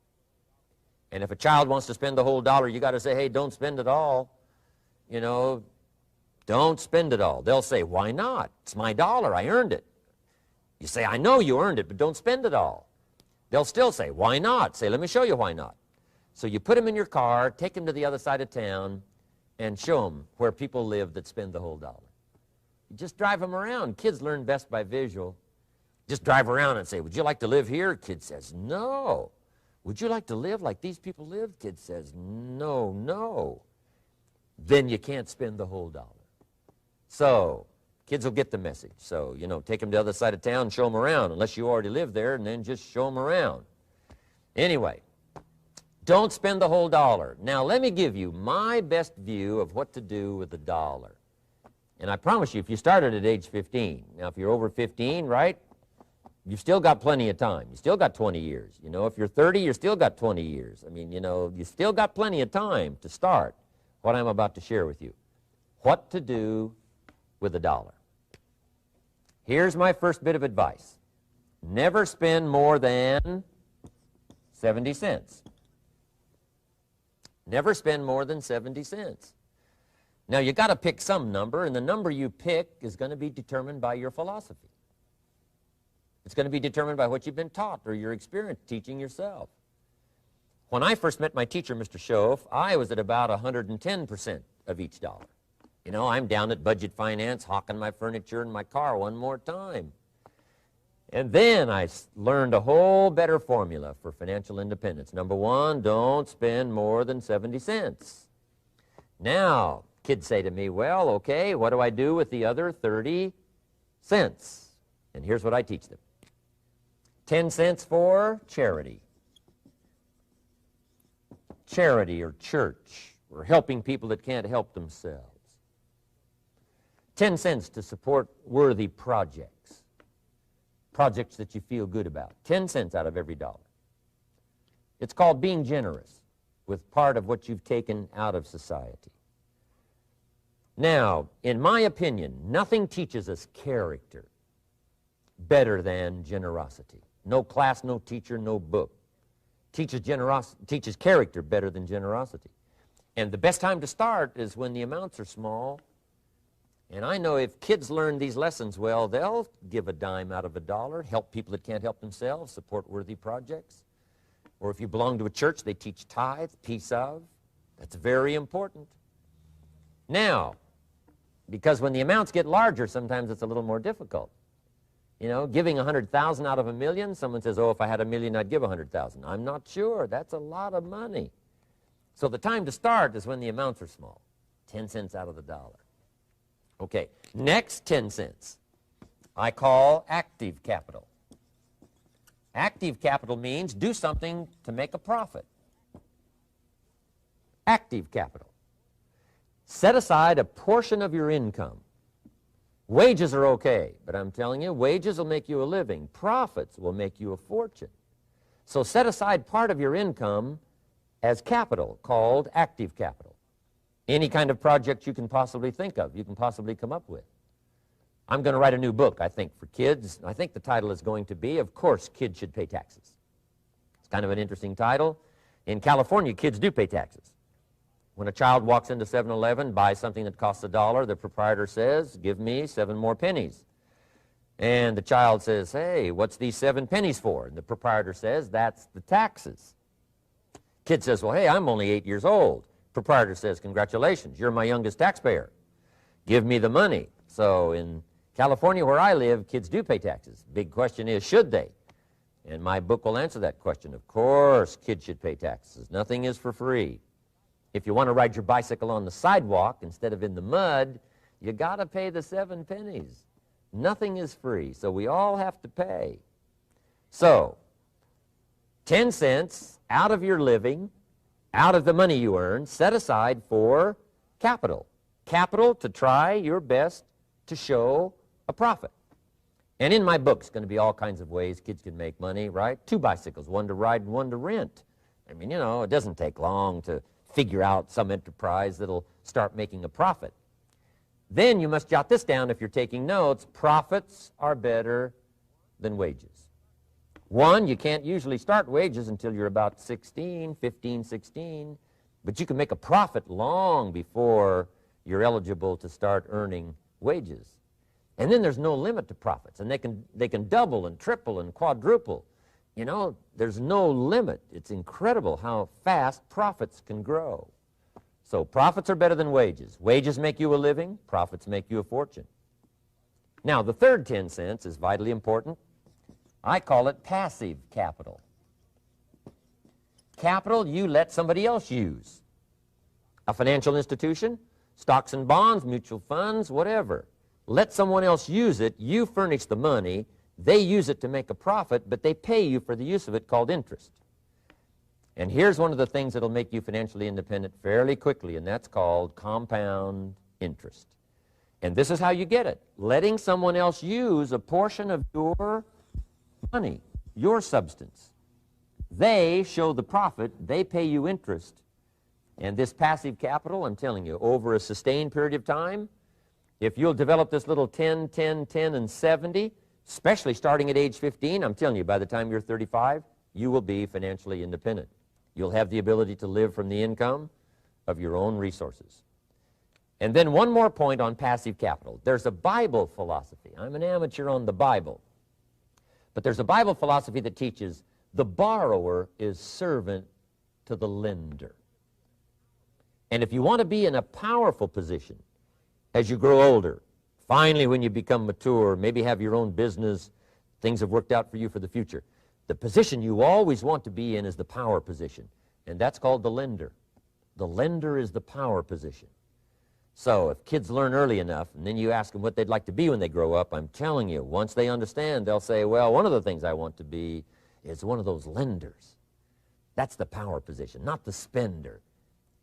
And if a child wants to spend the whole dollar, you got to say, hey, don't spend it all. Don't spend it all. They'll say, why not? It's my dollar. I earned it. You say, I know you earned it, but don't spend it all. They'll still say, why not? Say, let me show you why not. So you put them in your car, take them to the other side of town, and show them where people live that spend the whole dollar. You just drive them around. Kids learn best by visual. Just drive around and say, would you like to live here? Kid says, no. Would you like to live like these people live? Kid says, no, no. Then you can't spend the whole dollar. So, kids will get the message. So, take them to the other side of town and show them around, unless you already live there, and then just show them around. Anyway, don't spend the whole dollar. Now, let me give you my best view of what to do with the dollar. And I promise you, if you started at age 15, now if you're over 15, right, you've still got plenty of time. You still got 20 years. If you're 30, you've still got 20 years. I mean, you still got plenty of time to start what I'm about to share with you. What to do with a dollar. Here's my first bit of advice. Never spend more than 70 cents. Never spend more than 70 cents. Now, you got to pick some number, and the number you pick is going to be determined by your philosophy. It's going to be determined by what you've been taught or your experience teaching yourself. When I first met my teacher, Mr. Schoaf, I was at about 110% of each dollar. I'm down at budget finance, hawking my furniture and my car one more time. And then I learned a whole better formula for financial independence. Number one, don't spend more than 70 cents. Now, kids say to me, well, okay, what do I do with the other 30 cents? And here's what I teach them. 10 cents for charity. Charity or church, or helping people that can't help themselves. 10 cents to support worthy projects, projects that you feel good about. 10 cents out of every dollar. It's called being generous with part of what you've taken out of society. Now, in my opinion, nothing teaches us character better than generosity. No class, no teacher, no book teaches character better than generosity. And the best time to start is when the amounts are small And I know if kids learn these lessons well, they'll give a dime out of a dollar, help people that can't help themselves, support worthy projects. Or if you belong to a church, they teach tithe, piece of. That's very important. Now, because when the amounts get larger, sometimes it's a little more difficult. You know, giving 100,000 out of a million, someone says, oh, if I had a million, I'd give 100,000. I'm not sure. That's a lot of money. So the time to start is when the amounts are small, 10 cents out of the dollar. Okay, next 10 cents I call active capital. Active capital means do something to make a profit. Active capital. Set aside a portion of your income. Wages are okay, but I'm telling you, wages will make you a living. Profits will make you a fortune. So set aside part of your income as capital, called active capital. Any kind of project you can possibly think of, you can possibly come up with. I'm going to write a new book, I think, for kids. I think the title is going to be, Of Course Kids Should Pay Taxes. It's kind of an interesting title. In California, kids do pay taxes. When a child walks into 7-Eleven, buys something that costs $1, the proprietor says, give me 7 more pennies. And the child says, hey, what's these 7 pennies for? And the proprietor says, that's the taxes. Kid says, well, hey, I'm only 8 years old. Proprietor says, congratulations, you're my youngest taxpayer. Give me the money. So in California, where I live, kids do pay taxes. Big question is, should they? And my book will answer that question. Of course, kids should pay taxes. Nothing is for free. If you want to ride your bicycle on the sidewalk instead of in the mud, you got to pay the 7 pennies. Nothing is free, so we all have to pay. So, 10 cents out of your living, out of the money you earn, set aside for capital. Capital to try your best to show a profit. And in my book, it's going to be all kinds of ways kids can make money, right? 2 bicycles, one to ride and one to rent. I mean, you know, it doesn't take long to figure out some enterprise that'll start making a profit. Then you must jot this down if you're taking notes. Profits are better than wages. 1, you can't usually start wages until you're about 16, 15, 16, but you can make a profit long before you're eligible to start earning wages. And then there's no limit to profits, and they can double and triple and quadruple. You know, there's no limit. It's incredible how fast profits can grow. So profits are better than wages. Wages make you a living. Profits make you a fortune. Now, the third 10 cents is vitally important. I call it passive capital. Capital you let somebody else use. A financial institution, stocks and bonds, mutual funds, whatever. Let someone else use it. You furnish the money. They use it to make a profit, but they pay you for the use of it, called interest. And here's one of the things that'll make you financially independent fairly quickly, and that's called compound interest. And this is how you get it. Letting someone else use a portion of your money, your substance. They show the profit, they pay you interest. And this passive capital, I'm telling you, over a sustained period of time, if you'll develop this little 10, 10, 10, and 70, especially starting at age 15, I'm telling you, by the time you're 35, you will be financially independent. You'll have the ability to live from the income of your own resources. And then one more point on passive capital. There's a Bible philosophy. I'm an amateur on the Bible. But there's a Bible philosophy that teaches the borrower is servant to the lender. And if you want to be in a powerful position as you grow older, finally when you become mature, maybe have your own business, things have worked out for you for the future, the position you always want to be in is the power position, and that's called the lender. The lender is the power position. So if kids learn early enough, and then you ask them what they'd like to be when they grow up, I'm telling you, once they understand, they'll say, well, one of the things I want to be is one of those lenders. That's the power position, not the spender.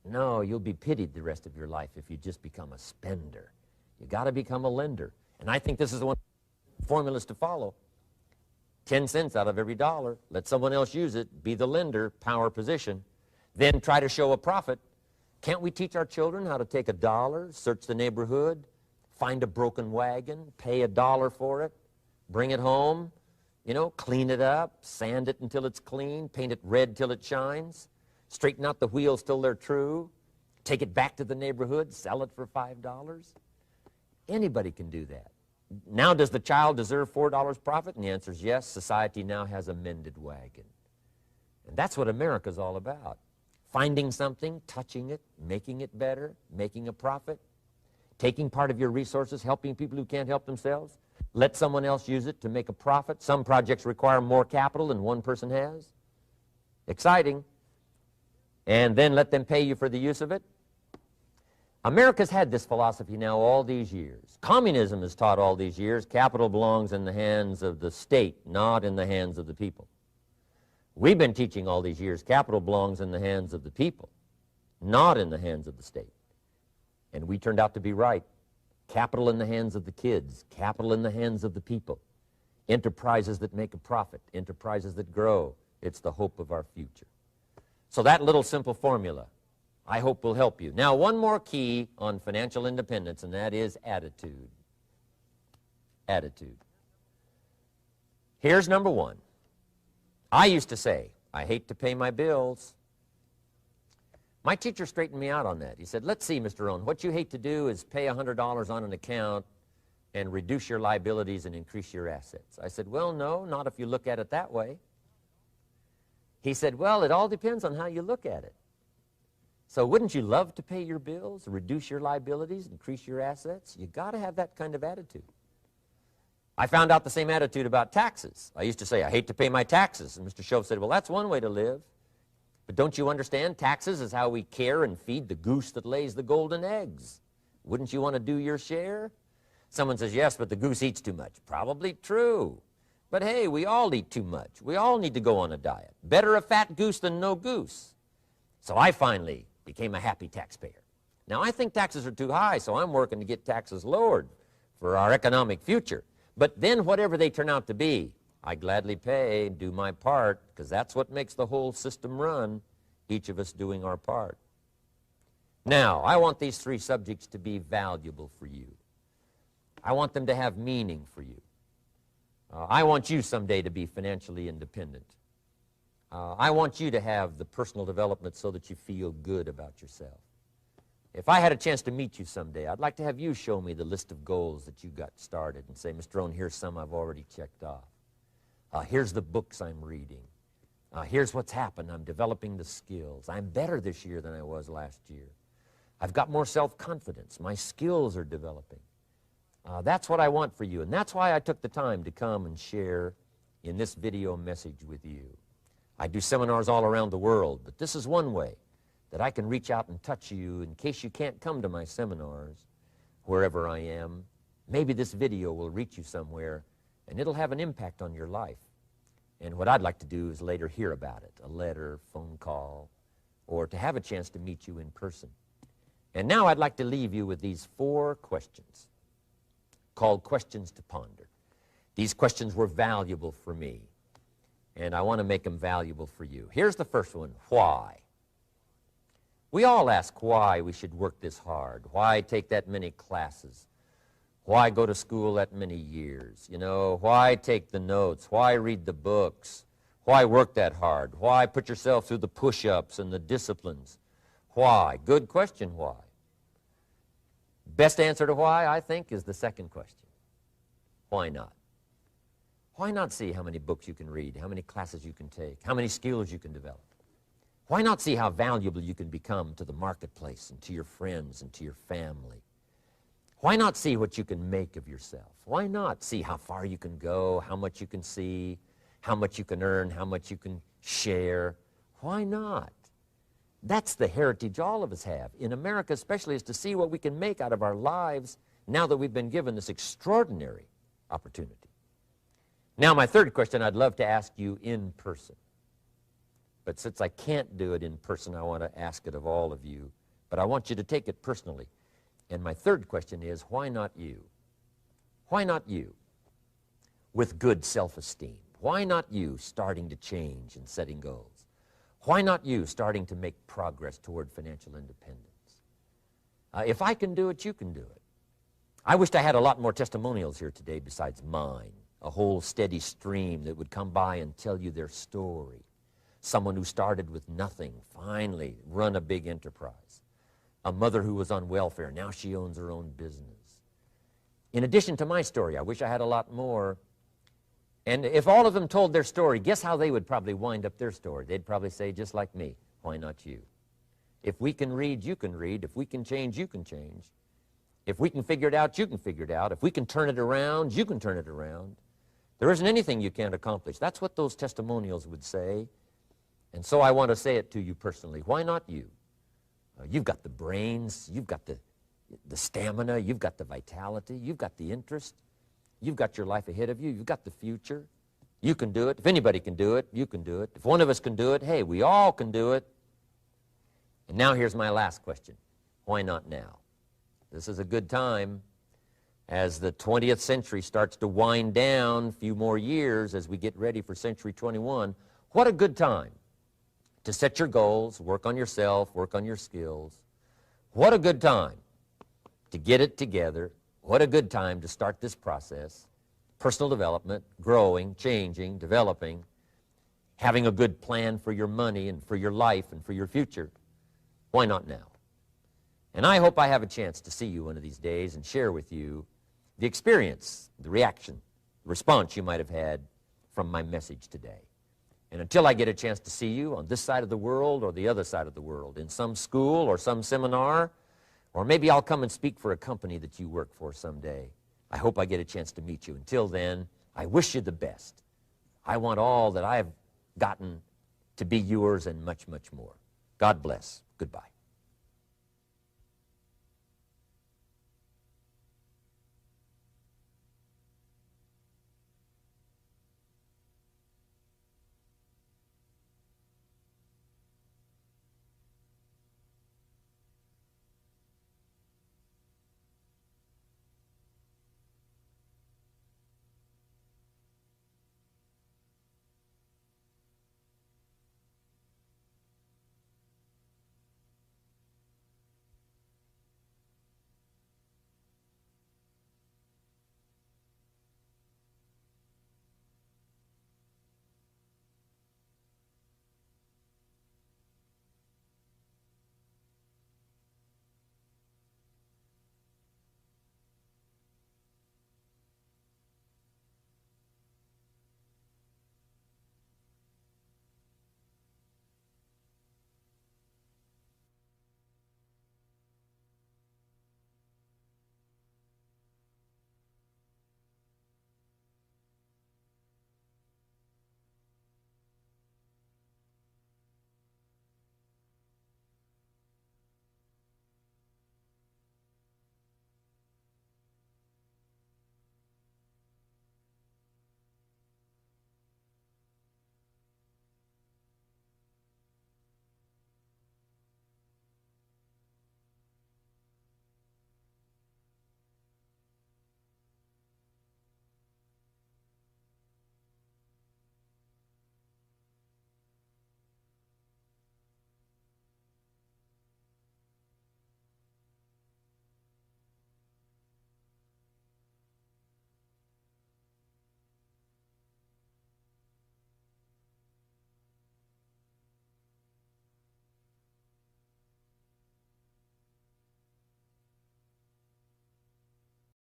No, you'll be pitied the rest of your life if you just become a spender. You got to become a lender. And I think this is one of the formulas to follow. 10 cents out of every dollar. Let someone else use it. Be the lender, power position. Then try to show a profit. Can't we teach our children how to take $1, search the neighborhood, find a broken wagon, pay $1 for it, bring it home, you know, clean it up, sand it until it's clean, paint it red till it shines, straighten out the wheels till they're true, take it back to the neighborhood, sell it for $5? Anybody can do that. Now, does the child deserve $4 profit? And the answer is yes. Society now has a mended wagon. And that's what America's all about. Finding something, touching it, making it better, making a profit, taking part of your resources, helping people who can't help themselves. Let someone else use it to make a profit. Some projects require more capital than one person has. Exciting. And then let them pay you for the use of it. America's had this philosophy now all these years. Communism has taught all these years capital belongs in the hands of the state, not in the hands of the people. We've been teaching all these years capital belongs in the hands of the people, not in the hands of the state. And we turned out to be right. Capital in the hands of the kids, capital in the hands of the people. Enterprises that make a profit, enterprises that grow. It's the hope of our future. So that little simple formula, I hope, will help you. Now, one more key on financial independence, and that is attitude. Attitude. Here's number one. I used to say, I hate to pay my bills. My teacher straightened me out on that. He said, let's see, Mr. Rohn, what you hate to do is pay $100 on an account and reduce your liabilities and increase your assets. I said, well, no, not if you look at it that way. He said, well, it all depends on how you look at it. So wouldn't you love to pay your bills, reduce your liabilities, increase your assets? You got to have that kind of attitude. I found out the same attitude about taxes. I used to say, I hate to pay my taxes. And Mr. Shove said, well, that's one way to live. But don't you understand? Taxes is how we care and feed the goose that lays the golden eggs. Wouldn't you want to do your share? Someone says, yes, but the goose eats too much. Probably true. But hey, we all eat too much. We all need to go on a diet. Better a fat goose than no goose. So I finally became a happy taxpayer. Now, I think taxes are too high, so I'm working to get taxes lowered for our economic future. But then whatever they turn out to be, I gladly pay, do my part, because that's what makes the whole system run, each of us doing our part. Now, I want these three subjects to be valuable for you. I want them to have meaning for you. I want you someday to be financially independent. I want you to have the personal development so that you feel good about yourself. If I had a chance to meet you someday, I'd like to have you show me the list of goals that you got started and say, Mr. Rohn, here's some I've already checked off. Here's the books I'm reading. Here's what's happened. I'm developing the skills. I'm better this year than I was last year. I've got more self-confidence. My skills are developing. That's what I want for you, and that's why I took the time to come and share in this video message with you. I do seminars all around the world, but this is one way that I can reach out and touch you in case you can't come to my seminars, wherever I am. Maybe this video will reach you somewhere, and it'll have an impact on your life. And what I'd like to do is later hear about it, a letter, phone call, or to have a chance to meet you in person. And now I'd like to leave you with these 4 questions called questions to ponder. These questions were valuable for me, and I want to make them valuable for you. Here's the first one, why? We all ask why we should work this hard, why take that many classes, why go to school that many years, you know, why take the notes, why read the books, why work that hard, why put yourself through the push-ups and the disciplines, why? Good question, why? Best answer to why, I think, is the second question. Why not? Why not see how many books you can read, how many classes you can take, how many skills you can develop? Why not see how valuable you can become to the marketplace and to your friends and to your family? Why not see what you can make of yourself? Why not see how far you can go, how much you can see, how much you can earn, how much you can share? Why not? That's the heritage all of us have, in America especially, is to see what we can make out of our lives now that we've been given this extraordinary opportunity. Now, my third question I'd love to ask you in person. But since I can't do it in person, I want to ask it of all of you. But I want you to take it personally. And my third question is, why not you? Why not you with good self-esteem? Why not you starting to change and setting goals? Why not you starting to make progress toward financial independence? If I can do it, you can do it. I wished I had a lot more testimonials here today besides mine, a whole steady stream that would come by and tell you their story. Someone who started with nothing, finally run a big enterprise. A mother who was on welfare, now she owns her own business. in addition to my story. I wish I had a lot more. And if all of them told their story, guess how they would probably wind up their story? They'd probably say, just like me, why not you? If we can read, you can read. If we can change, you can change. If we can figure it out, you can figure it out. If we can turn it around, you can turn it around. There isn't anything you can't accomplish. That's what those testimonials would say. And so I want to say it to you personally. Why not you? You've got the brains. You've got the stamina. You've got the vitality. You've got the interest. You've got your life ahead of you. You've got the future. You can do it. If anybody can do it, you can do it. If one of us can do it, hey, we all can do it. And now here's my last question. Why not now? This is a good time as the 20th century starts to wind down, a few more years as we get ready for century 21. What a good time to set your goals, work on yourself, work on your skills. What a good time to get it together. What a good time to start this process. Personal development, growing, changing, developing, having a good plan for your money and for your life and for your future. Why not now? And I hope I have a chance to see you one of these days and share with you the experience, the reaction, the response you might have had from my message today. And until I get a chance to see you on this side of the world or the other side of the world, in some school or some seminar, or maybe I'll come and speak for a company that you work for someday, I hope I get a chance to meet you. Until then, I wish you the best. I want all that I have gotten to be yours and much, much more. God bless. Goodbye.